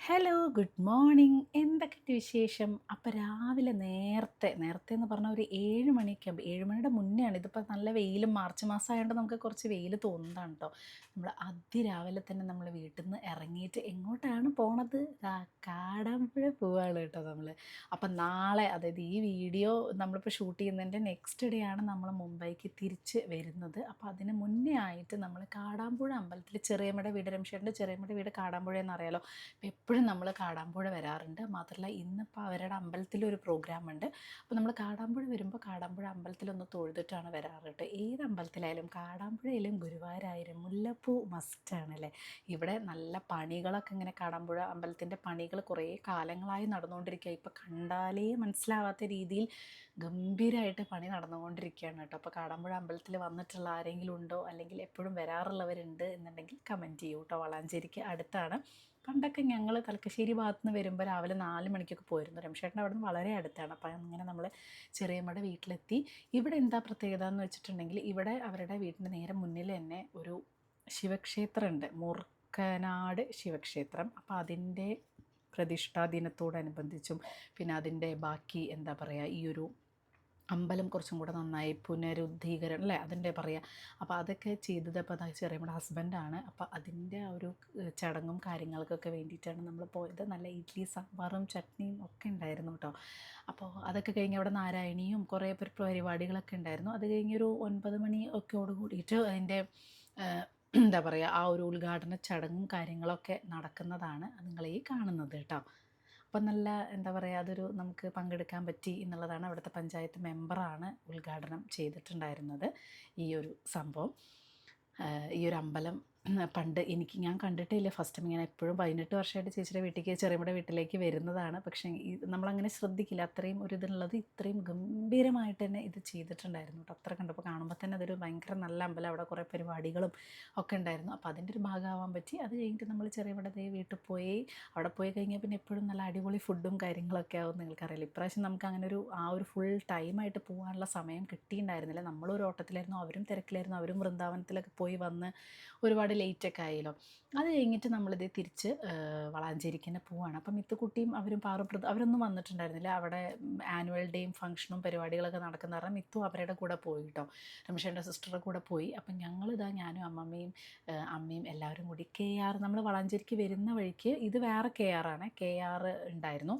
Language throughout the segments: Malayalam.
Hello, good morning. എന്തൊക്കെയുണ്ട് വിശേഷം? അപ്പോൾ രാവിലെ നേരത്തെ നേരത്തെ എന്ന് പറഞ്ഞാൽ ഒരു 7 മണിയൊക്കെ ആകുമ്പോൾ 7 മണിയുടെ മുന്നെയാണ്. ഇതിപ്പോൾ നല്ല വെയിലും മാർച്ച് മാസമായതുകൊണ്ട് നമുക്ക് കുറച്ച് വെയിൽ തോന്നുന്നതാണ് കേട്ടോ. നമ്മൾ അതിരാവിലെ തന്നെ നമ്മൾ വീട്ടിൽ നിന്ന് ഇറങ്ങിയിട്ട് എങ്ങോട്ടാണ് പോണത്? കാടാമ്പുഴ പോവാണ് കേട്ടോ നമ്മൾ. അപ്പം നാളെ, അതായത് ഈ വീഡിയോ നമ്മളിപ്പോൾ ഷൂട്ട് ചെയ്യുന്നതിൻ്റെ നെക്സ്റ്റ് ഡേ ആണ് നമ്മൾ മുംബൈക്ക് തിരിച്ച് വരുന്നത്. അപ്പോൾ അതിന് മുന്നേ ആയിട്ട് നമ്മൾ കാടാമ്പുഴ അമ്പലത്തിൽ, ചെറിയമ്മയുടെ വീട്, രമേശേട്ടൻ്റെ ചെറിയമ്മയുടെ വീട് കാടാമ്പുഴ എന്നറിയാലോ. എപ്പോഴും നമ്മൾ കാടാമ്പുഴ വരാറുണ്ട്. മാത്രമല്ല ഇന്നിപ്പോൾ അവരുടെ അമ്പലത്തിലൊരു പ്രോഗ്രാം ഉണ്ട്. അപ്പോൾ നമ്മൾ കാടാമ്പുഴ വരുമ്പോൾ കാടാമ്പുഴ അമ്പലത്തിലൊന്ന് തൊഴുതിട്ടാണ് വരാറ് കേട്ടോ. ഏത് അമ്പലത്തിലായാലും കാടാമ്പുഴയിലും ഗുരുവായൂരായാലും മുല്ലപ്പൂ മസ്റ്റാണല്ലേ. ഇവിടെ നല്ല പണികളൊക്കെ ഇങ്ങനെ കാടാമ്പുഴ അമ്പലത്തിൻ്റെ പണികൾ കുറേ കാലങ്ങളായി നടന്നുകൊണ്ടിരിക്കുക. ഇപ്പോൾ കണ്ടാലേ മനസ്സിലാവാത്ത രീതിയിൽ ഗംഭീരമായിട്ട് പണി നടന്നുകൊണ്ടിരിക്കുകയാണ് കേട്ടോ. അപ്പോൾ കാടാമ്പുഴ അമ്പലത്തിൽ വന്നിട്ടുള്ള ആരെങ്കിലും ഉണ്ടോ, അല്ലെങ്കിൽ എപ്പോഴും വരാറുള്ളവരുണ്ട് എന്നുണ്ടെങ്കിൽ കമൻറ്റ് ചെയ്യൂ കേട്ടോ. വളാഞ്ചേരിക്ക് അടുത്താണ്. പണ്ടൊക്കെ ഞങ്ങൾ തലക്കശ്ശേരി ഭാഗത്ത് നിന്ന് വരുമ്പോൾ രാവിലെ 4 മണിക്കൊക്കെ പോയിരുന്നു. രമേശേട്ടൻ അവിടെ നിന്ന് വളരെ അടുത്താണ്. അപ്പോൾ അങ്ങനെ നമ്മൾ ചെറിയമ്മയുടെ വീട്ടിലെത്തി. ഇവിടെ എന്താ പ്രത്യേകത എന്ന് വെച്ചിട്ടുണ്ടെങ്കിൽ, ഇവിടെ അവരുടെ വീടിൻ്റെ നേരെ മുന്നിൽ തന്നെ ഒരു ശിവക്ഷേത്രമുണ്ട്, മൂർക്കനാട് ശിവക്ഷേത്രം. അപ്പോൾ അതിൻ്റെ പ്രതിഷ്ഠാ ദിനത്തോടനുബന്ധിച്ചും പിന്നെ അതിൻ്റെ ബാക്കി എന്താ പറയുക, ഈ ഒരു അമ്പലം കുറച്ചും കൂടെ നന്നായി പുനരുദ്ധീകരണം അല്ലേ അതിൻ്റെ പറയുക. അപ്പോൾ അതൊക്കെ ചെയ്തത് അപ്പോൾ അത് ചെറിയമ്മയുടെ ഹസ്ബൻഡാണ്. അപ്പോൾ അതിൻ്റെ ആ ഒരു ചടങ്ങും കാര്യങ്ങൾക്കൊക്കെ വേണ്ടിയിട്ടാണ് നമ്മൾ പോയത്. നല്ല ഇഡ്ഡലി സാമ്പാറും ചട്നിയും ഒക്കെ ഉണ്ടായിരുന്നു കേട്ടോ. അപ്പോൾ അതൊക്കെ കഴിഞ്ഞ് അവിടെ നാരായണിയും കുറേ പരിപാടികളൊക്കെ ഉണ്ടായിരുന്നു. അത് കഴിഞ്ഞൊരു 9 മണി ഒക്കെയോട് കൂടിയിട്ട് അതിൻ്റെ എന്താ പറയുക, ആ ഒരു ഉദ്ഘാടന ചടങ്ങും കാര്യങ്ങളൊക്കെ നടക്കുന്നതാണ് നിങ്ങൾ ഈ കാണുന്നത് കേട്ടോ. അപ്പം നല്ല എന്താ പറയുക, അതൊരു നമുക്ക് പങ്കെടുക്കാൻ പറ്റി എന്നുള്ളതാണ്. അവിടുത്തെ പഞ്ചായത്ത് മെമ്പറാണ് ഉദ്ഘാടനം ചെയ്തിട്ടുണ്ടായിരുന്നത് ഈ ഒരു സംഭവം. ഈ ഒരു അമ്പലം പണ്ട് ഞാൻ കണ്ടിട്ടേ ഇല്ല. First time. ഞാൻ എപ്പോഴും 18 വർഷമായിട്ട് ചേച്ചിയുടെ വീട്ടിലേക്ക്, ചെറിയമ്മയുടെ വീട്ടിലേക്ക് വരുന്നതാണ്. പക്ഷേ നമ്മളങ്ങനെ ശ്രദ്ധിക്കില്ല. അത്രയും ഒരു ഇതുള്ളത് ഇത്രയും ഗംഭീരമായിട്ട് തന്നെ ഇത് ചെയ്തിട്ടുണ്ടായിരുന്നു കേട്ടോ. അത്ര കണ്ടപ്പോൾ കാണുമ്പോൾ തന്നെ അതൊരു ഭയങ്കര നല്ല അമ്പലം. അവിടെ കുറേ പരിപാടികളും ഒക്കെ ഉണ്ടായിരുന്നു. അപ്പോൾ അതിൻ്റെ ഒരു ഭാഗമാവാൻ പറ്റി. അത് കഴിഞ്ഞിട്ട് നമ്മൾ ചെറിയമ്മയുടെ വീട്ടിൽ പോയി. അവിടെ പോയി കഴിഞ്ഞാൽ പിന്നെ എപ്പോഴും നല്ല അടിപൊളി ഫുഡും കാര്യങ്ങളൊക്കെ ആവും. നിങ്ങൾക്കറിയില്ല, ഇപ്രാവശ്യം നമുക്ക് അങ്ങനെ ഒരു ആ ഒരു ഫുൾ ടൈമായിട്ട് പോകാനുള്ള സമയം കിട്ടിയിട്ടുണ്ടായിരുന്നില്ല. നമ്മളൊരു ഓട്ടത്തിലായിരുന്നു, അവരും തിരക്കിലായിരുന്നു. അവരും വൃന്ദാവനത്തിലൊക്കെ പോയി വന്ന് ഒരുപാട് ലേറ്റൊക്കെ ആയല്ലോ. അത് കഴിഞ്ഞിട്ട് നമ്മളിത് തിരിച്ച് വളാഞ്ചേരിക്ക് തന്നെ പോവാണ്. അപ്പം മിത്തുക്കുട്ടിയും അവരും അവരൊന്നും വന്നിട്ടുണ്ടായിരുന്നില്ല. അവിടെ ആനുവൽ ഡേയും ഫംഗ്ഷനും പരിപാടികളൊക്കെ നടക്കുന്ന കാരണം മിത്തു അവരുടെ കൂടെ പോയി കേട്ടോ. രമേശേൻ്റെ സിസ്റ്ററുടെ കൂടെ പോയി. അപ്പം ഞങ്ങളിതാ ഞാനും അമ്മയും എല്ലാവരും കൂടി KR, നമ്മൾ വളാഞ്ചേരിക്ക് വരുന്ന വഴിക്ക് ഇത് വേറെ KR ആണ്. KR ഉണ്ടായിരുന്നു.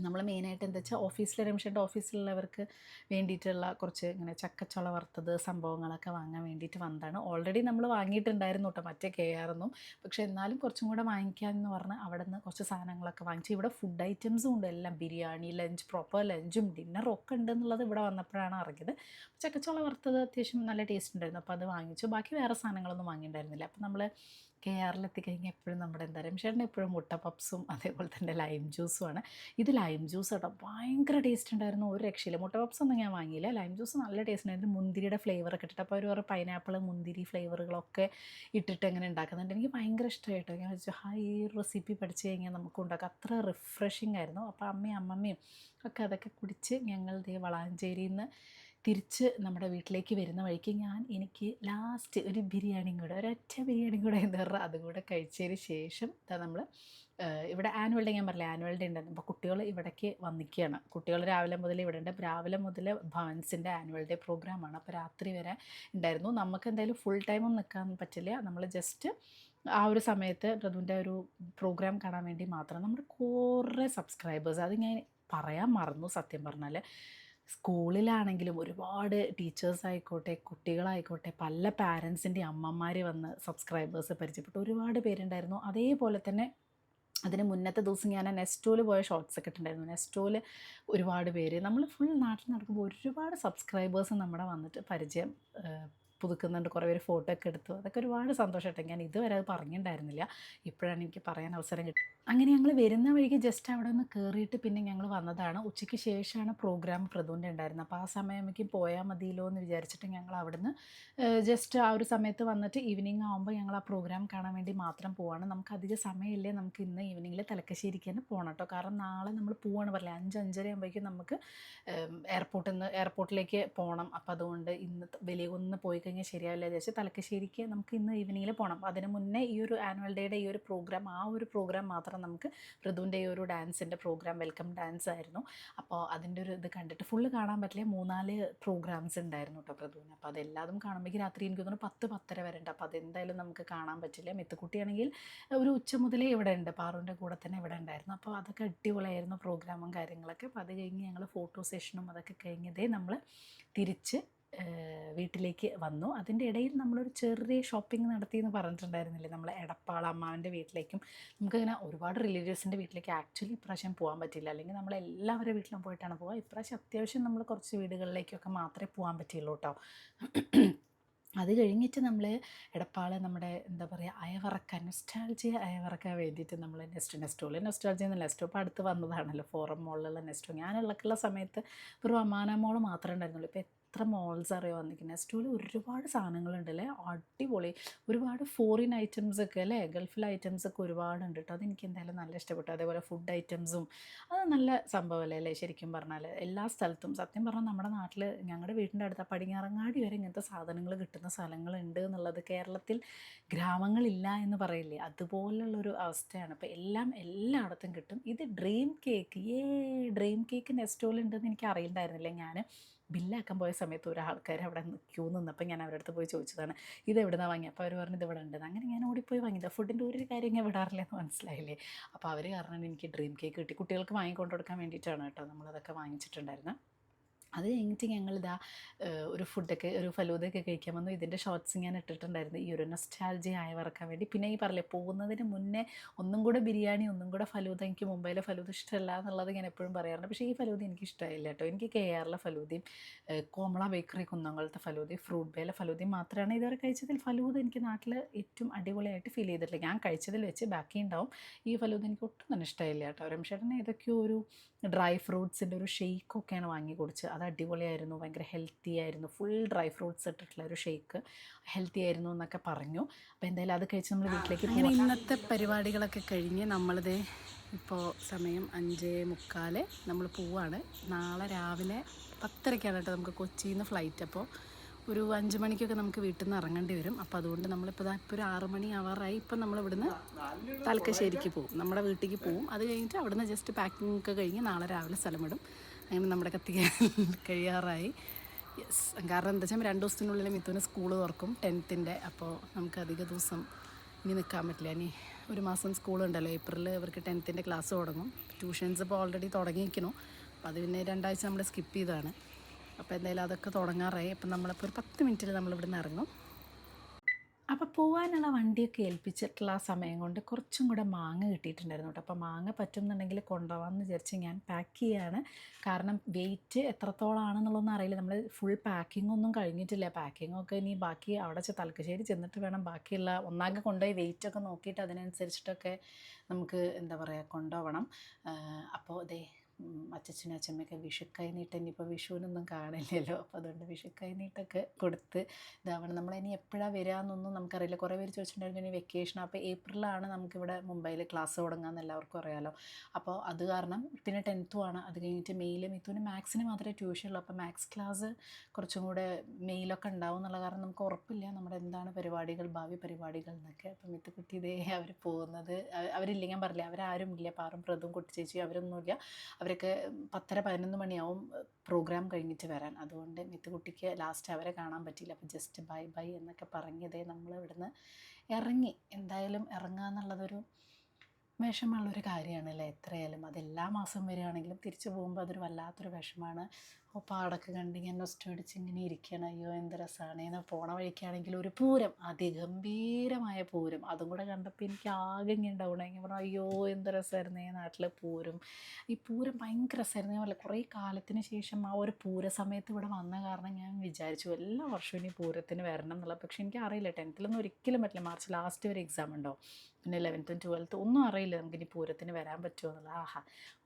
നമ്മൾ മെയിനായിട്ട് എന്താ വെച്ചാൽ ഓഫീസിൽ, രമേശൻ്റെ ഓഫീസിലുള്ളവർക്ക് വേണ്ടിയിട്ടുള്ള കുറച്ച് ഇങ്ങനെ ചക്കച്ചുള വറുത്തത് സംഭവങ്ങളൊക്കെ വാങ്ങാൻ വേണ്ടിയിട്ട് വന്നതാണ്. ഓൾറെഡി നമ്മൾ വാങ്ങിയിട്ടുണ്ടായിരുന്നു കേട്ടോ മറ്റേ KR ഒന്നും. പക്ഷേ എന്നാലും കുറച്ചും കൂടെ വാങ്ങിക്കാമെന്ന് പറഞ്ഞ് അവിടെ നിന്ന് കുറച്ച് സാധനങ്ങളൊക്കെ വാങ്ങിച്ചു. ഇവിടെ ഫുഡ് ഐറ്റംസും ഉണ്ട്, എല്ലാം ബിരിയാണി, പ്രോപ്പർ ലഞ്ചും ഡിന്നറും ഒക്കെ ഉണ്ടെന്നുള്ളത് ഇവിടെ വന്നപ്പോഴാണ് അറിഞ്ഞത്. ചക്കച്ചുള വറുത്തത് അത്യാവശ്യം നല്ല ടേസ്റ്റ് ഉണ്ടായിരുന്നു. അപ്പോൾ അത് വാങ്ങിച്ചു. ബാക്കി വേറെ സാധനങ്ങളൊന്നും വാങ്ങിയിട്ടുണ്ടായിരുന്നില്ല. അപ്പോൾ നമ്മൾ KR എത്തിക്കഴിഞ്ഞാൽ എപ്പോഴും നമ്മുടെ എന്താ രമേശേട്ടൻ എപ്പോഴും മുട്ട പപ്സും അതേപോലെ തന്നെ ലൈം ജ്യൂസുമാണ്. ഇത് ലൈം ജ്യൂസ് കേട്ടോ, ഭയങ്കര ടേസ്റ്റ് ഉണ്ടായിരുന്നു, ഒരു രക്ഷയില്ല. മുട്ട പപ്സ് ഒന്നും ഞാൻ വാങ്ങിയില്ല. ലൈം ജ്യൂസ് നല്ല ടേസ്റ്റ് ഉണ്ടായിരുന്നു. മുന്തിരിയുടെ ഫ്ലേവറൊക്കെ ഇട്ടിട്ട്. അപ്പോൾ അവർ പൈനാപ്പിൾ, മുന്തിരി ഫ്ലേവറുകളൊക്കെ ഇട്ടിട്ട് എങ്ങനെ ഉണ്ടാക്കുന്നുണ്ട്. എനിക്ക് ഭയങ്കര ഇഷ്ടമായിട്ടോ. ഞാൻ വെച്ചു ഈ റെസിപ്പി പഠിച്ചു കഴിഞ്ഞാൽ നമുക്ക് ഉണ്ടാക്കാം. അത്ര റിഫ്രഷിംഗ് ആയിരുന്നു. അപ്പോൾ അമ്മയും ഒക്കെ അതൊക്കെ കുടിച്ച് ഞങ്ങൾ വളാഞ്ചേരിയിൽ നിന്ന് തിരിച്ച് നമ്മുടെ വീട്ടിലേക്ക് വരുന്ന വഴിക്ക് എനിക്ക് ലാസ്റ്റ് ഒരു ബിരിയാണിയും കൂടെ, ഒരൊറ്റ ബിരിയാണിയും കൂടെ എന്താ പറയുക, അതുകൂടെ കഴിച്ചതിന് ശേഷം നമ്മൾ ഇവിടെ ആനുവൽ ഡേ, ഞാൻ പറഞ്ഞില്ല ആനുവൽ ഡേ ഉണ്ടായിരുന്നു. അപ്പോൾ കുട്ടികൾ ഇവിടേക്ക് വന്നിക്കുകയാണ്. കുട്ടികൾ രാവിലെ മുതൽ ഇവിടെ ഉണ്ട്. രാവിലെ മുതൽ ഭവൻസിൻ്റെ ആനുവൽ ഡേ പ്രോഗ്രാമാണ്. അപ്പോൾ രാത്രി വരെ ഉണ്ടായിരുന്നു. നമുക്ക് എന്തായാലും ഫുൾ ടൈമൊന്നും നിൽക്കാൻ പറ്റില്ല. നമ്മൾ ജസ്റ്റ് ആ ഒരു സമയത്ത് പ്രതുവിൻ്റെ ഒരു പ്രോഗ്രാം കാണാൻ വേണ്ടി മാത്രം. നമ്മുടെ കുറേ സബ്സ്ക്രൈബേഴ്സ്, അത് ഞാൻ പറയാൻ മറന്നു സത്യം പറഞ്ഞാൽ. സ്കൂളിലാണെങ്കിലും ഒരുപാട് ടീച്ചേഴ്സ് ആയിക്കോട്ടെ, കുട്ടികളായിക്കോട്ടെ, പല പാരൻസിൻ്റെ അമ്മമാർ വന്ന് സബ്സ്ക്രൈബേഴ്സ് പരിചയപ്പെട്ടു ഒരുപാട് പേരുണ്ടായിരുന്നു. അതേപോലെ തന്നെ അതിന് മുന്നത്തെ ദിവസം ഞാൻ നെസ്റ്റോയിൽ പോയ ഷോർട്സ് ഒക്കെ ഇട്ടിട്ടുണ്ടായിരുന്നു. നെസ്റ്റോയിൽ ഒരുപാട് പേര്, നമ്മൾ ഫുൾ നാട്ടിൽ നടക്കുമ്പോൾ ഒരുപാട് സബ്സ്ക്രൈബേഴ്സ് നമ്മുടെ വന്നിട്ട് പരിചയം പുതുക്കുന്നുണ്ട്. കുറേ പേര് ഫോട്ടോ ഒക്കെ എടുത്തു. അതൊക്കെ ഒരുപാട് സന്തോഷമായിട്ട്. ഞാൻ ഇതുവരെ അത് പറഞ്ഞിട്ടുണ്ടായിരുന്നില്ല, ഇപ്പോഴാണ് എനിക്ക് പറയാൻ അവസരം കിട്ടുന്നത്. അങ്ങനെ ഞങ്ങൾ വരുന്ന വഴിക്ക് ജസ്റ്റ് അവിടെ ഒന്ന് കയറിയിട്ട് പിന്നെ ഞങ്ങൾ വന്നതാണ്. ഉച്ചയ്ക്ക് ശേഷമാണ് പ്രോഗ്രാം പ്രതുവിൻ്റെ ഉണ്ടായിരുന്നത്. അപ്പോൾ ആ സമയത്തേക്കും പോയാൽ മതിയല്ലോ എന്ന് വിചാരിച്ചിട്ട് ഞങ്ങൾ അവിടുന്ന് ജസ്റ്റ് ആ ഒരു സമയത്ത് വന്നിട്ട് ഈവനിങ് ആകുമ്പോൾ ഞങ്ങൾ ആ പ്രോഗ്രാം കാണാൻ വേണ്ടി മാത്രം പോവാണ്. നമുക്ക് അധികം സമയമില്ലേ, നമുക്ക് ഇന്ന് ഈവനിങ്ങിൽ തലക്കശ്ശേരിക്ക് തന്നെ പോകണം കേട്ടോ. കാരണം നാളെ നമ്മൾ പോവാണ് പറയില്ല, 5-5:30 ആകുമ്പോഴേക്കും നമുക്ക് എയർപോർട്ടിലേക്ക് പോകണം. അപ്പോൾ അതുകൊണ്ട് ഇന്ന് വലിയ ഒന്ന് പോയി കഴിഞ്ഞാൽ ശരിയാവില്ല വിചാരിച്ച് തലക്കശ്ശേരിക്ക് നമുക്ക് ഇന്ന് ഈവനിങ്ങിൽ പോകണം. അപ്പോൾ അതിന് മുന്നേ ഈ ഒരു ആനുവൽ ഡേയുടെ ഈ ഒരു പ്രോഗ്രാം, ആ ഒരു പ്രോഗ്രാം മാത്രം നമുക്ക് ഋതുവിൻ്റെ ഈ ഒരു ഡാൻസിൻ്റെ പ്രോഗ്രാം, വെൽക്കം ഡാൻസ് ആയിരുന്നു. അപ്പോൾ അതിൻ്റെ ഒരു ഇത് കണ്ടിട്ട് ഫുള്ള് കാണാൻ പറ്റില്ല, 3-4 പ്രോഗ്രാംസ് ഉണ്ടായിരുന്നു കേട്ടോ ഋതുവിന്. അപ്പോൾ അതെല്ലാതും കാണുമ്പോഴേക്കും രാത്രി എനിക്ക് തോന്നുന്നു 10-10:30 വരെ ഉണ്ട്. അപ്പോൾ അതെന്തായാലും നമുക്ക് കാണാൻ പറ്റില്ല. മിത്തുക്കുട്ടിയാണെങ്കിൽ ഒരു ഉച്ച മുതലേ ഇവിടെ ഉണ്ട്, പാറുവിൻ്റെ കൂടെ തന്നെ ഇവിടെ ഉണ്ടായിരുന്നു. അപ്പോൾ അതൊക്കെ അടിപൊളിയായിരുന്നു പ്രോഗ്രാമും കാര്യങ്ങളൊക്കെ. അപ്പോൾ അത് കഴിഞ്ഞ് ഞങ്ങൾ ഫോട്ടോ സെഷനും അതൊക്കെ കഴിഞ്ഞതേ നമ്മൾ തിരിച്ച് വീട്ടിലേക്ക് വന്നു. അതിൻ്റെ ഇടയിൽ നമ്മളൊരു ചെറിയ ഷോപ്പിംഗ് നടത്തി എന്ന് പറഞ്ഞിട്ടുണ്ടായിരുന്നില്ലേ, നമ്മൾ എടപ്പാൾ അമ്മാവൻ്റെ വീട്ടിലേക്കും. നമുക്കങ്ങനെ ഒരുപാട് റിലേറ്റീവ്സിൻ്റെ വീട്ടിലേക്ക് ആക്ച്വലി ഇപ്രാവശ്യം പോകാൻ പറ്റില്ല, അല്ലെങ്കിൽ നമ്മൾ എല്ലാവരുടെ വീട്ടിലും പോയിട്ടാണ് പോകുക. ഇപ്രാവശ്യം അത്യാവശ്യം നമ്മൾ കുറച്ച് വീടുകളിലേക്കൊക്കെ മാത്രമേ പോകാൻ പറ്റുള്ളൂ കേട്ടോ. അത് കഴിഞ്ഞിട്ട് നമ്മൾ എടപ്പാൾ നമ്മുടെ എന്താ പറയുക അയവറക്കാൻ, നെസ്റ്റാൾജിയ അയവറക്കാൻ വേണ്ടിയിട്ട് നമ്മൾ നെസ്റ്റോളജി എന്നല്ല, നെസ്റ്റോ ഇപ്പോൾ അടുത്ത് വന്നതാണല്ലോ, ഫോറം മോളിലുള്ള നെസ്റ്റോ. ഞാനുള്ളക്കുള്ള സമയത്ത് ഒരു അമാന മോൾ മാത്രമേ ഉണ്ടായിരുന്നുള്ളൂ. ഇപ്പോൾ എത്ര മോൾസ് അറിയോ വന്നിരിക്കുന്നത്. നെസ്റ്റോയിൽ ഒരുപാട് സാധനങ്ങളുണ്ടല്ലേ, അടിപൊളി. ഒരുപാട് ഫോറിൻ ഐറ്റംസ് ഒക്കെ അല്ലേ, ഗൾഫിലെ ഐറ്റംസ് ഒക്കെ ഒരുപാടുണ്ട് കേട്ടോ. അതെനിക്ക് എന്തായാലും നല്ല ഇഷ്ടപ്പെട്ടു. അതേപോലെ ഫുഡ് ഐറ്റംസും അത് നല്ല സംഭവമല്ലേ അല്ലേ ശരിക്കും പറഞ്ഞാൽ. എല്ലാ സ്ഥലത്തും സത്യം പറഞ്ഞാൽ നമ്മുടെ നാട്ടിൽ ഞങ്ങളുടെ വീടിൻ്റെ അടുത്ത പടിഞ്ഞാറങ്ങാടി വരെ ഇങ്ങനത്തെ സാധനങ്ങൾ കിട്ടുന്ന സ്ഥലങ്ങളുണ്ട് എന്നുള്ളത്, കേരളത്തിൽ ഗ്രാമങ്ങളില്ല എന്ന് പറയില്ലേ, അതുപോലുള്ളൊരു അവസ്ഥയാണ്. അപ്പോൾ എല്ലാം എല്ലായിടത്തും കിട്ടും. ഇത് ഡ്രീം കേക്ക്, ഡ്രീം കേക്ക് നെസ്റ്റോയിലുണ്ടെന്ന് എനിക്ക് അറിയണ്ടായിരുന്നില്ല. ഞാൻ ബില്ലാക്കാൻ പോയ സമയത്ത് ഒരാൾക്കാർ അവിടെ ക്യൂ നിന്നപ്പോൾ ഞാൻ അവരുടെ അടുത്ത് പോയി ചോദിച്ചതാണ് ഇത് എവിടെ നിന്നാണ് വാങ്ങി. അപ്പോൾ അവർ പറഞ്ഞു ഇത് ഇവിടെ ഉണ്ടെന്ന്. അങ്ങനെ ഞാൻ ഓടിപ്പോയി വാങ്ങിയത്. ഫുഡിൻ്റെ ഒരു കാര്യം ഞാൻ വിടാറില്ല എന്ന് മനസ്സിലായില്ലേ. അപ്പോൾ അവർ കാരണം എനിക്ക് ഡ്രീം കേക്ക് കിട്ടി. കുട്ടികൾക്ക് വാങ്ങിക്കൊണ്ട് കൊടുക്കാൻ വേണ്ടിയിട്ടാണ് കേട്ടോ നമ്മളതൊക്കെ വാങ്ങിച്ചിട്ടുണ്ടായിരുന്നത്. അത് കഴിഞ്ഞിട്ട് ഞങ്ങളിതാ ഒരു ഫുഡൊക്കെ, ഒരു ഫലൂദയൊക്കെ കഴിക്കാൻ വന്നു. ഇതിൻ്റെ ഷോർട്സ് ഞാൻ ഇട്ടിട്ടുണ്ടായിരുന്നു ഈ ഒരു നൊസ്റ്റാൾജിയ അയവറക്കാൻ വേണ്ടി. പിന്നെ ഈ പറയില്ലേ പോകുന്നതിന് മുന്നേ ഒന്നും കൂടെ ബിരിയാണി, ഒന്നും കൂടെ ഫലൂദ, എനിക്ക് മുംബൈയിലെ ഫലൂദ ഇഷ്ടമല്ല എന്നുള്ളത് ഞാൻ എപ്പോഴും പറയാറുണ്ട്. പക്ഷേ ഈ ഫലൂദ എനിക്ക് ഇഷ്ടമായില്ല കേട്ടോ. എനിക്ക് KRലെ ഫലൂദയും കോമള ബേക്കറി കുന്നംകുളത്തെ ഫലൂദയും ഫ്രൂട്ട് ബേയിലെ ഫലൂദയും മാത്രമാണ് ഇതുവരെ കഴിച്ചതിൽ. ഫലൂദ എനിക്ക് നാട്ടിൽ ഏറ്റവും അടിപൊളിയായിട്ട് ഫീൽ ചെയ്തിട്ടില്ല. ഞാൻ കഴിച്ചതിൽ വെച്ച് ബാക്കി ഉണ്ടാവും. ഈ ഫലൂദ എനിക്ക് ഒട്ടും തന്നെ ഇഷ്ടമായില്ല കേട്ടോ. രമേശേട്ടന് ഏതൊക്കെയോ ഒരു ഡ്രൈ ഫ്രൂട്ട്സിൻ്റെ ഒരു ഷെയ്ക്കൊക്കെയാണ് വാങ്ങി കുടിച്ചത്. അത് അടിപൊളിയായിരുന്നു, ഭയങ്കര ഹെൽത്തി ആയിരുന്നു. ഫുൾ ഡ്രൈ ഫ്രൂട്ട്സ് ഇട്ടിട്ടുള്ള ഒരു ഷെയ്ക്ക്, ഹെൽത്തി ആയിരുന്നു എന്നൊക്കെ പറഞ്ഞു. അപ്പോൾ എന്തായാലും അത് കഴിച്ച് നമ്മൾ വീട്ടിലേക്ക് പോകാം. ഇന്നത്തെ പരിപാടികളൊക്കെ കഴിഞ്ഞ് നമ്മളിത് ഇപ്പോൾ സമയം 5:45 നമ്മൾ പോവാണ്. നാളെ രാവിലെ 10:30ക്കാണ് കേട്ടോ നമുക്ക് കൊച്ചിയിൽ നിന്ന് ഫ്ലൈറ്റ്. അപ്പോൾ ഒരു 5 മണിക്കൊക്കെ നമുക്ക് വീട്ടിൽ നിന്ന് ഇറങ്ങേണ്ടി വരും. അപ്പോൾ അതുകൊണ്ട് നമ്മളിപ്പോൾ ഒരു 6 മണി ആവാറായി. ഇപ്പം നമ്മളിവിടുന്ന് തലക്കശ്ശേരിക്ക് പോകും, നമ്മുടെ വീട്ടിലേക്ക് പോകും. അത് കഴിഞ്ഞിട്ട് അവിടുന്ന് ജസ്റ്റ് പാക്കിംഗ് ഒക്കെ കഴിഞ്ഞ് നാളെ രാവിലെ സ്ഥലം വിടും. അങ്ങനെ നമ്മുടെ കത്തിക്കാൻ കഴിയാറായി. യെസ്, കാരണം എന്താ വെച്ചാൽ 2 ദിവസത്തിനുള്ളിൽ മിഥുന് സ്കൂൾ തുറക്കും 10th. അപ്പോൾ നമുക്ക് അധിക ദിവസം ഇനി നിൽക്കാൻ പറ്റില്ല. ഇനി ഒരു മാസം സ്കൂളുണ്ടല്ലോ, ഏപ്രിലിൽ ഇവർക്ക് 10th ക്ലാസ് തുടങ്ങും. ട്യൂഷൻസ് ഇപ്പോൾ ഓൾറെഡി തുടങ്ങിയിരിക്കുന്നു. അപ്പോൾ അത് പിന്നെ 2 ആഴ്ച നമ്മൾ സ്കിപ്പ് ചെയ്തതാണ്. അപ്പോൾ എന്തായാലും അതൊക്കെ തുടങ്ങാറായി. അപ്പം നമ്മളിപ്പോൾ ഒരു 10 മിനിറ്റിൽ നമ്മളിവിടുന്ന് ഇറങ്ങും. അപ്പോൾ പോകാനുള്ള വണ്ടിയൊക്കെ ഏൽപ്പിച്ചിട്ടുള്ള ആ സമയം കൊണ്ട് കുറച്ചും കൂടെ മാങ്ങ കിട്ടിയിട്ടുണ്ടായിരുന്നു കേട്ടോ. അപ്പോൾ മാങ്ങ പറ്റുമെന്നുണ്ടെങ്കിൽ കൊണ്ടുപോകാമെന്ന് വിചാരിച്ച് ഞാൻ പാക്ക് ചെയ്യുകയാണ്. കാരണം വെയിറ്റ് എത്രത്തോളാണെന്നുള്ളതൊന്നും അറിയില്ല. നമ്മൾ ഫുൾ പാക്കിംഗ് ഒന്നും കഴിഞ്ഞിട്ടില്ല. പാക്കിങ്ങൊക്കെ ഇനി ബാക്കി അവിടെ തലക്കശ്ശേരി ചെന്നിട്ട് വേണം ബാക്കിയുള്ള ഒന്നാകെ കൊണ്ടുപോയി വെയിറ്റൊക്കെ നോക്കിയിട്ട് അതിനനുസരിച്ചിട്ടൊക്കെ നമുക്ക് എന്താ പറയുക കൊണ്ടുപോകണം. അപ്പോൾ ദേ അച്ഛനും അച്ഛമ്മയൊക്കെ വിഷുക്കൈ നീട്ടം, ഇനിയിപ്പോൾ വിഷുവിനൊന്നും കാണില്ലല്ലോ. അപ്പോൾ അതുകൊണ്ട് വിഷുക്കൈ നീട്ടൊക്കെ കൊടുത്ത് ഇതാവണം. നമ്മളിനി എപ്പോഴാണ് വരിക എന്നൊന്നും നമുക്കറിയില്ല. കുറേ പേര് ചോദിച്ചിട്ടുണ്ടായിരുന്നു ഇനി വെക്കേഷൻ. അപ്പോൾ ഏപ്രിലാണ് നമുക്കിവിടെ മുംബൈയിൽ ക്ലാസ് തുടങ്ങാമെന്ന് എല്ലാവർക്കും അറിയാമല്ലോ. അപ്പോൾ അത് കാരണം പിന്നെ 10th ആണ്. അത് കഴിഞ്ഞിട്ട് മെയിൽ മിഥുന് മാത്സിന് മാത്രമേ ട്യൂഷൻ ഉള്ളൂ. അപ്പോൾ മാത്സ് ക്ലാസ് കുറച്ചും കൂടെ മെയിലൊക്കെ ഉണ്ടാവും എന്നുള്ള കാരണം നമുക്ക് ഉറപ്പില്ല നമ്മുടെ എന്താണ് പരിപാടികൾ, ഭാവി പരിപാടികൾ എന്നൊക്കെ. അപ്പോൾ മിത്തുക്കുട്ടി ഇതേ അവർ പോകുന്നത്, അവരില്ല, ഞാൻ പറഞ്ഞില്ല അവരാരും ഇല്ല, പാറും പ്രതും കുട്ടി ചേച്ചി അവരൊന്നുമില്ല. അവരൊക്കെ 10-11 മണിയാവും പ്രോഗ്രാം കഴിഞ്ഞിട്ട് വരാൻ. അതുകൊണ്ട് മിത്തുകുട്ടിക്ക് ലാസ്റ്റ് അവരെ കാണാൻ പറ്റിയില്ല. അപ്പോൾ ജസ്റ്റ് ബൈ ബൈ എന്നൊക്കെ പറഞ്ഞതേ നമ്മൾ ഇവിടുന്ന് ഇറങ്ങി. എന്തായാലും ഇറങ്ങുക എന്നുള്ളതൊരു വിഷമമുള്ളൊരു കാര്യമാണ് അല്ലേ. എത്രയായാലും അതെല്ലാ മാസം വരികയാണെങ്കിലും തിരിച്ചു പോകുമ്പോൾ അതൊരു വല്ലാത്തൊരു വിഷമമാണ്. അപ്പോൾ പാടൊക്കെ കണ്ട് ഇങ്ങനെ നൊസ്റ്റടിച്ച് ഇങ്ങനെ ഇരിക്കണം. അയ്യോ എന്ത് രസമാണ്. ഇന്ന് പോണ വഴിക്കാണെങ്കിൽ ഒരു പൂരം, അതിഗംഭീരമായ പൂരം, അതും കൂടെ കണ്ടപ്പോൾ എനിക്ക് ആകെ ഇങ്ങനെ ഡൗണായി. ഞാൻ പറഞ്ഞു അയ്യോ എന്ത് രസമായിരുന്നു ഈ നാട്ടിലെ പൂരം. ഈ പൂരം ഭയങ്കര രസമായിരുന്നു. ഞാൻ പറഞ്ഞില്ല കുറേ കാലത്തിന് ശേഷം ആ ഒരു പൂര സമയത്ത് ഇവിടെ വന്ന കാരണം ഞാൻ വിചാരിച്ചു എല്ലാ വർഷവും ഇനി പൂരത്തിന് വരണം എന്നുള്ളത്. പക്ഷേ എനിക്ക് അറിയില്ല, 10th ഒരിക്കലും പറ്റില്ല. മാർച്ച് ലാസ്റ്റ് വരെ എക്സാം ഉണ്ടാവും. പിന്നെ 11th 12th ഒന്നും അറിയില്ല നമുക്കിനി പൂരത്തിന് വരാൻ പറ്റുമോ എന്നുള്ളത്. ആഹാ,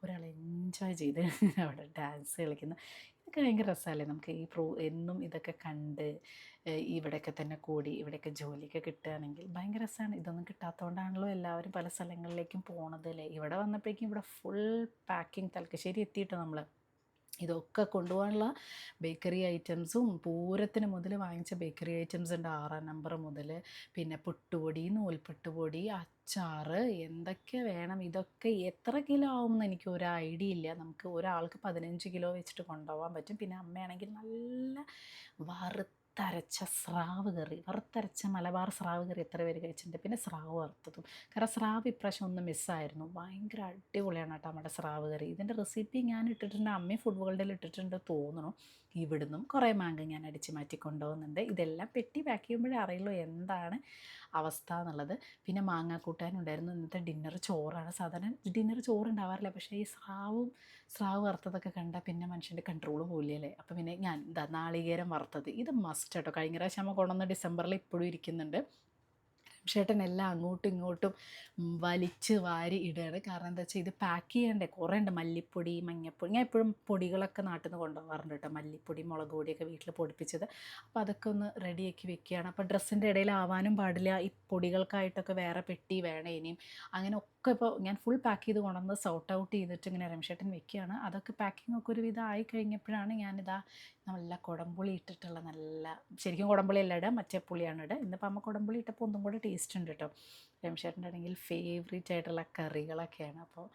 ഒരാൾ എൻജോയ് ചെയ്ത് അവിടെ ഡാൻസ് കളിക്കുന്നു. ഇതൊക്കെ ഭയങ്കര രസമല്ലേ. നമുക്ക് ഈ എന്നും ഇതൊക്കെ കണ്ട് ഇവിടെയൊക്കെ തന്നെ കൂടി ഇവിടെയൊക്കെ ജോലിയൊക്കെ കിട്ടുകയാണെങ്കിൽ ഭയങ്കര രസമാണ്. ഇതൊന്നും കിട്ടാത്തതുകൊണ്ടാണല്ലോ എല്ലാവരും പല സ്ഥലങ്ങളിലേക്കും പോണത് അല്ലേ. ഇവിടെ വന്നപ്പോഴേക്കും ഇവിടെ ഫുൾ പാക്കിങ്, തലക്കശ്ശേരി എത്തിയിട്ടോ നമ്മൾ. ഇതൊക്കെ കൊണ്ടുപോകാനുള്ള ബേക്കറി ഐറ്റംസും പൂരത്തിന് മുതൽ വാങ്ങിച്ച ബേക്കറി ഐറ്റംസ് ഉണ്ട് 6-ാം നമ്പർ മുതൽ. പിന്നെ പുട്ടുപൊടി, നൂൽപുട്ടുപൊടി, അച്ചാറ്, എന്തൊക്കെ വേണം. ഇതൊക്കെ എത്ര കിലോ ആവുമെന്ന് എനിക്ക് ഒരു ഐഡിയ ഇല്ല. നമുക്ക് ഒരാൾക്ക് 15 കിലോ വെച്ചിട്ട് കൊണ്ടുപോകാൻ പറ്റും. പിന്നെ അമ്മയാണെങ്കിൽ നല്ല വറുത്തരച്ച സ്രാവ് കറി, വറുത്തരച്ച മലബാർ സ്രാവ് കറി എത്ര പേര് കഴിച്ചിട്ടുണ്ട്. പിന്നെ സ്രാവ് വറുത്തതും. കാരണം സ്രാവ് ഇപ്രാവശ്യം ഒന്ന് മിസ്സായിരുന്നു. ഭയങ്കര അടിപൊളിയാണ് കേട്ടോ നമ്മുടെ സ്രാവ് കറി. ഇതിൻ്റെ റെസിപ്പി ഞാൻ ഇട്ടിട്ടുണ്ട്, അമ്മയും ഫുഡ് വേൾഡിൽ ഇട്ടിട്ടുണ്ട് തോന്നുന്നു. ഇവിടുന്നും കുറേ മാങ്ങ ഞാൻ അടിച്ച് മാറ്റി കൊണ്ടുപോകുന്നുണ്ട്. ഇതെല്ലാം പെട്ടി പാക്ക് ചെയ്യുമ്പോഴേ അറിയുള്ളൂ എന്താണ് അവസ്ഥ എന്നുള്ളത്. പിന്നെ മാങ്ങാ കൂട്ടാനുണ്ടായിരുന്നു. ഇന്നത്തെ ഡിന്നർ ചോറാണ്. സാധാരണ ഡിന്നർ ചോറുണ്ടാവാറില്ല, പക്ഷേ ഈ സ്രാവ് വറുത്തതൊക്കെ കണ്ടാൽ പിന്നെ മനുഷ്യൻ്റെ കൺട്രോൾ പോലെയല്ലേ. അപ്പോൾ പിന്നെ ഞാൻ ഇതാ നാളികേരം വറുത്തത്, ഇത് മസ്റ്റ് കേട്ടോ. കഴിഞ്ഞ പ്രാവശ്യം അമ്മ കൊണ്ടുവന്ന ഡിസംബറിൽ ഇപ്പോഴും ഇരിക്കുന്നുണ്ട്. ചേട്ടൻ എല്ലാം അങ്ങോട്ടും ഇങ്ങോട്ടും വലിച്ച് വാരി ഇടുകയാണ്. കാരണം എന്താ വെച്ചാൽ ഇത് പാക്ക് ചെയ്യണ്ടേ, കുറേ ഉണ്ട്. മല്ലിപ്പൊടി, മഞ്ഞൾപ്പൊടി, ഞാൻ എപ്പോഴും പൊടികളൊക്കെ നാട്ടിൽ നിന്ന് കൊണ്ടുപോകാറുണ്ട് കേട്ടോ. മല്ലിപ്പൊടി, മുളക് പൊടിയൊക്കെ വീട്ടിൽ പൊടിപ്പിച്ചത്. അപ്പോൾ അതൊക്കെ ഒന്ന് റെഡിയാക്കി വെക്കുകയാണ്. അപ്പോൾ ഡ്രസ്സിൻ്റെ ഇടയിൽ ആവാനും പാടില്ല. ഈ പൊടികൾക്കായിട്ടൊക്കെ വേറെ പെട്ടി വേണം ഇനിയും. അങ്ങനെ ഒക്കെ ഇപ്പോൾ ഞാൻ ഫുൾ പാക്ക് ചെയ്ത് കൊണ്ടുവന്ന് സോർട്ട് ഔട്ട് ചെയ്തിട്ട് ഇങ്ങനെ രമേശേട്ടൻ വെക്കുകയാണ്. അതൊക്കെ പാക്കിംഗ് ഒക്കെ ഒരു വിധം ആയി കഴിഞ്ഞപ്പോഴാണ് ഞാനിതാ നല്ല കുടംപുളി ഇട്ടിട്ടുള്ള നല്ല, ശരിക്കും കുടംപുളി അല്ല ഇടുക, മറ്റേ പുളിയാണ് ഇടുക. ഇന്നിപ്പോൾ അമ്മ കുടംപുളി ഇട്ടപ്പോൾ ഒന്നും കൂടെ ടേസ്റ്റ് ഉണ്ട് കേട്ടോ. രമേശേട്ടൻ്റെ ആണെങ്കിൽ ഫേവറേറ്റ് ആയിട്ടുള്ള കറികളൊക്കെയാണ്. അപ്പോൾ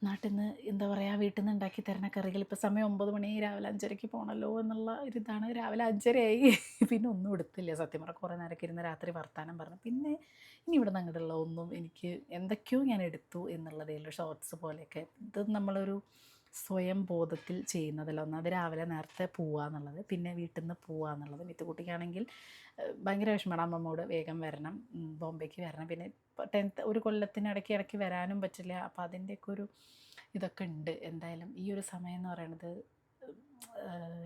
നാട്ടിൽ നിന്ന് എന്താ പറയുക, വീട്ടിൽ നിന്ന് ഉണ്ടാക്കി തരുന്ന കറികൾ. ഇപ്പോൾ സമയം 9 മണി, രാവിലെ 5:30 പോകണമല്ലോ എന്നുള്ള ഒരിതാണ്. രാവിലെ 5:30 പിന്നെ ഒന്നും എടുത്തില്ല സത്യം പറഞ്ഞാൽ. കുറേ നേരമൊക്കെ ഇരുന്ന് രാത്രി വർത്താനം പറഞ്ഞു. പിന്നെ ഇനി ഇവിടെ നിന്ന് അങ്ങോട്ടുള്ള ഒന്നും എനിക്ക് എന്തൊക്കെയോ ഞാൻ എടുത്തു എന്നുള്ളതേ ഉള്ളൂ. ഷോർട്സ് പോലെയൊക്കെ. ഇത് നമ്മളൊരു സ്വയം ബോധത്തിൽ ചെയ്യുന്നതല്ല. ഒന്നത് രാവിലെ നേരത്തെ പോവുക എന്നുള്ളത്, പിന്നെ വീട്ടിൽ നിന്ന് പോവുക എന്നുള്ളത്. മിത്തുകുട്ടിക്കാണെങ്കിൽ ഭയങ്കര വിഷമമാണ്. അമ്മമ്മോട് വേഗം വരണം, ബോംബെക്ക് വരണം. പിന്നെ 10th ഒരു കൊല്ലത്തിനിടയ്ക്ക് ഇടയ്ക്ക് വരാനും പറ്റില്ല. അപ്പോൾ അതിൻ്റെയൊക്കെ ഒരു ഇതൊക്കെ ഉണ്ട്. എന്തായാലും ഈ ഒരു സമയം എന്ന് പറയുന്നത്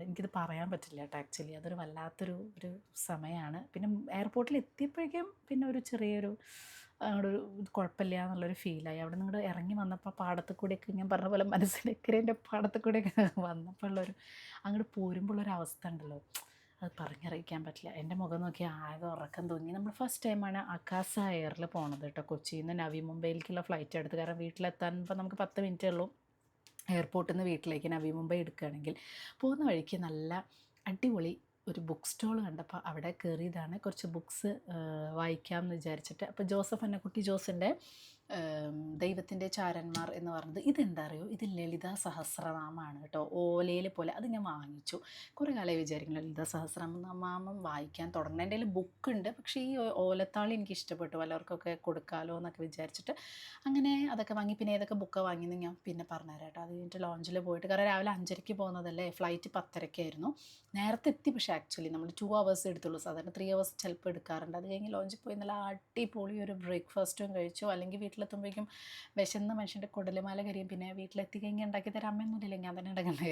എനിക്കിത് പറയാൻ പറ്റില്ല കേട്ടോ. ആക്ച്വലി അതൊരു വല്ലാത്തൊരു സമയമാണ്. പിന്നെ എയർപോർട്ടിൽ എത്തിയപ്പോഴേക്കും പിന്നെ ഒരു ചെറിയൊരു അങ്ങോട്ടൊരു കുഴപ്പമില്ല എന്നുള്ളൊരു ഫീലായി. അവിടെ നിന്ന് ഇറങ്ങി വന്നപ്പോൾ പാടത്ത് കൂടെയൊക്കെ ഞാൻ പറഞ്ഞ പോലെ മനസ്സിലെക്കരേൻ്റെ പാടത്ത് കൂടെയൊക്കെ വന്നപ്പോൾ ഉള്ളൊരു അങ്ങോട്ട് പോരുമ്പോഴുള്ളൊരവസ്ഥ ഉണ്ടല്ലോ, അത് പറഞ്ഞറിയിക്കാൻ പറ്റില്ല. എൻ്റെ മുഖം നോക്കി ആകെ ഉറക്കം തോന്നി. നമ്മൾ ഫസ്റ്റ് ടൈമാണ് അക്കാസ എയറിൽ പോണത് കേട്ടോ. കൊച്ചിയിൽ നിന്ന് നവി മുംബൈയിലേക്കുള്ള ഫ്ലൈറ്റ് എടുത്ത്. കാരണം വീട്ടിലെത്താൻ ഇപ്പോൾ നമുക്ക് 10 മിനിറ്റേ ഉള്ളൂ എയർപോർട്ടിൽ നിന്ന് വീട്ടിലേക്ക്. നവി മുംബൈ എടുക്കുകയാണെങ്കിൽ പോകുന്ന വഴിക്ക് നല്ല അടിപൊളി ഒരു ബുക്ക് സ്റ്റോൾ കണ്ടപ്പോൾ അവിടെ കയറിയതാണ്. കുറച്ച് ബുക്സ് വായിക്കാമെന്ന് വിചാരിച്ചിട്ട്. അപ്പോൾ ജോസഫ് അന്നക്കുട്ടി ജോസിൻ്റെ ദൈവത്തിൻ്റെ ചാരന്മാർ എന്ന് പറഞ്ഞത്, ഇതെന്താ അറിയോ, ഇത് ലളിതാ സഹസ്രനാമമാണ് കേട്ടോ. ഓലയിൽ പോലെ. അത് ഞാൻ വാങ്ങിച്ചു. കുറേ കാലമായി വിചാരിക്കുന്നു ലളിതാ സഹസ്രനാമം വായിക്കാൻ തുടങ്ങണം. എൻ്റെ കയ്യിൽ ബുക്കുണ്ട്, പക്ഷേ ഈ ഓലത്താളി എനിക്ക് ഇഷ്ടപ്പെട്ടു, വല്ലവർക്കൊക്കെ കൊടുക്കാമല്ലോ എന്നൊക്കെ വിചാരിച്ചിട്ട് അങ്ങനെ അതൊക്കെ വാങ്ങി. പിന്നെ ഏതൊക്കെ ബുക്കാണ് വാങ്ങിയെന്ന് ഞാൻ പിന്നെ പറഞ്ഞുതരാം കേട്ടോ. അത് കഴിഞ്ഞിട്ട് ലോഞ്ചിൽ പോയിട്ട്, കാരണം രാവിലെ 5:30 പോകുന്നതല്ലേ, ഫ്ലൈറ്റ് 10:30 നേരത്തെ എത്തി. പക്ഷേ ആക്ച്വലി നമ്മൾ 2 hours എടുത്തുള്ളൂ. സാധാരണ 3 hours ചിലപ്പോൾ എടുക്കാറുണ്ട്. അത് കഴിഞ്ഞ് ലോഞ്ചിൽ പോയി നല്ല അടിപൊളി ഒരു ബ്രേക്ക്ഫാസ്റ്റും കഴിച്ചു. അല്ലെങ്കിൽ വീട്ടിലെത്തുമ്പോഴേക്കും വിശന്ന മനുഷ്യൻ്റെ കുടലുമാല കരിയും. പിന്നെ വീട്ടിലെത്തി കഴിഞ്ഞാൽ ഉണ്ടാക്കി തരാൻ അമ്മയൊന്നുമില്ല, ഞാൻ തന്നെ ഉണ്ടാക്കണ്ടേ.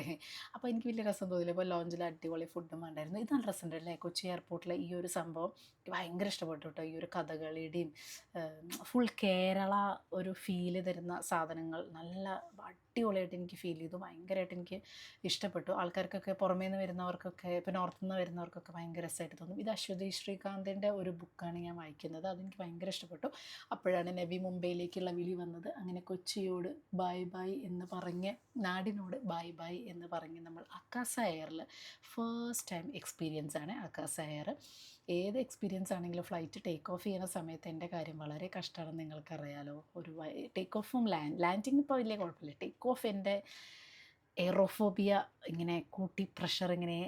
അപ്പോൾ എനിക്ക് വലിയ രസം തോന്നില്ല. ഇപ്പോൾ ലോഞ്ചിൽ അടിപൊളി ഫുഡും ഉണ്ടായിരുന്നു. ഇത് നല്ല രസമുണ്ടല്ലേ, കൊച്ചി എയർപോർട്ടിലെ ഈ ഒരു സംഭവം ഭയങ്കര ഇഷ്ടപ്പെട്ടു കേട്ടോ. ഈ ഒരു കഥകളിയുടെയും ഫുൾ കേരള ഒരു ഫീല് തരുന്ന സാധനങ്ങൾ നല്ല അടിപൊളിയായിട്ട് എനിക്ക് ഫീൽ ചെയ്തു. ഭയങ്കരമായിട്ട് എനിക്ക് ഇഷ്ടപ്പെട്ടു. ആൾക്കാർക്കൊക്കെ പുറമേ നിന്ന് വരുന്നവർക്കൊക്കെ, ഇപ്പോൾ നോർത്തിൽ നിന്ന് വരുന്നവർക്കൊക്കെ ഭയങ്കര രസമായിട്ട് തോന്നും. ഇത് അശ്വതി ശ്രീകാന്തിൻ്റെ ഒരു ബുക്കാണ് ഞാൻ വായിക്കുന്നത്. അതെനിക്ക് ഭയങ്കര ഇഷ്ടപ്പെട്ടു. അപ്പോഴാണ് നവി മുംബൈയിലേക്കുള്ള വിളി വന്നത്. അങ്ങനെ കൊച്ചിയോട് ബൈ ബൈ എന്ന് പറഞ്ഞ്, നാടിനോട് ബൈ ബൈ എന്ന് പറഞ്ഞ് നമ്മൾ അക്കാസ എയറിൽ ഫസ്റ്റ് ടൈം എക്സ്പീരിയൻസ് ആണ് അക്കാസ എയർ. ഏത് എക്സ്പീരിയൻസ് ആണെങ്കിലും ഫ്ലൈറ്റ് ടേക്ക് ഓഫ് ചെയ്യുന്ന സമയത്ത് എൻ്റെ കാര്യം വളരെ കഷ്ടമാണെന്ന് നിങ്ങൾക്കറിയാലോ. ഒരു ടേക്ക് ഓഫും ലാൻഡിങ് ഇപ്പോൾ വലിയ കുഴപ്പമില്ല. ടേക്ക് ഓഫ് എൻ്റെ എയറോഫോബിയ ഇങ്ങനെ കൂട്ടി, പ്രഷർ ഇങ്ങനെ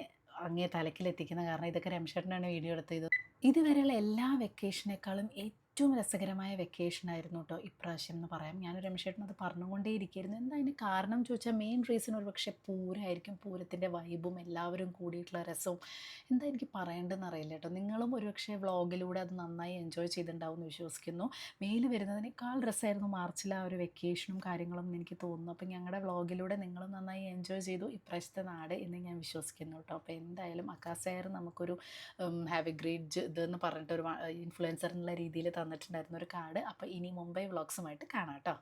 അങ്ങേ തലക്കിലെത്തിക്കുന്ന കാരണം. ഇതൊക്കെ രമേശേട്ടനാണ് വീഡിയോ എടുത്തത്. ഇതുവരെയുള്ള എല്ലാ വെക്കേഷനേക്കാളും ഏറ്റവും രസകരമായ വെക്കേഷനായിരുന്നു കേട്ടോ ഇപ്രാവശ്യം എന്ന് പറയാം. ഞാൻ രമേശേട്ടൻ അത് പറഞ്ഞുകൊണ്ടേ ഇരിക്കുകയായിരുന്നു. എന്താ അതിന് കാരണം ചോദിച്ചാൽ മെയിൻ റീസൺ ഒരു പക്ഷേ പൂരമായിരിക്കും. പൂരത്തിൻ്റെ വൈബും എല്ലാവരും കൂടിയിട്ടുള്ള രസവും എന്താ എനിക്ക് പറയേണ്ടതെന്ന് അറിയില്ല കേട്ടോ. നിങ്ങളും ഒരുപക്ഷെ വ്ളോഗിലൂടെ അത് നന്നായി എൻജോയ് ചെയ്തിട്ടുണ്ടാവും എന്ന് വിശ്വസിക്കുന്നു. മെയിൽ വരുന്നതിനേക്കാൾ രസമായിരുന്നു മാർച്ചിലെ ആ ഒരു വെക്കേഷനും കാര്യങ്ങളും എനിക്ക് തോന്നുന്നു. അപ്പോൾ ഞങ്ങളുടെ വ്ളോഗിലൂടെ നിങ്ങളും നന്നായി എൻജോയ് ചെയ്തു ഇപ്രാവശ്യത്തെ നാട് എന്ന് ഞാൻ വിശ്വസിക്കുന്നു കേട്ടോ. അപ്പോൾ എന്തായാലും അക്കാസ എയർ നമുക്കൊരു ഹാവ് എ ഗ്രേറ്റ് ഇതെന്ന് പറഞ്ഞിട്ട് ഒരു ഇൻഫ്ലുവൻസർ എന്നുള്ള രീതിയിൽ തന്നിട്ടുണ്ടായിരുന്ന ഒരു കാർഡ്. അപ്പോൾ ഇനി മുംബൈ വ്ളോഗ്സുമായിട്ട് കാണാം കേട്ടോ.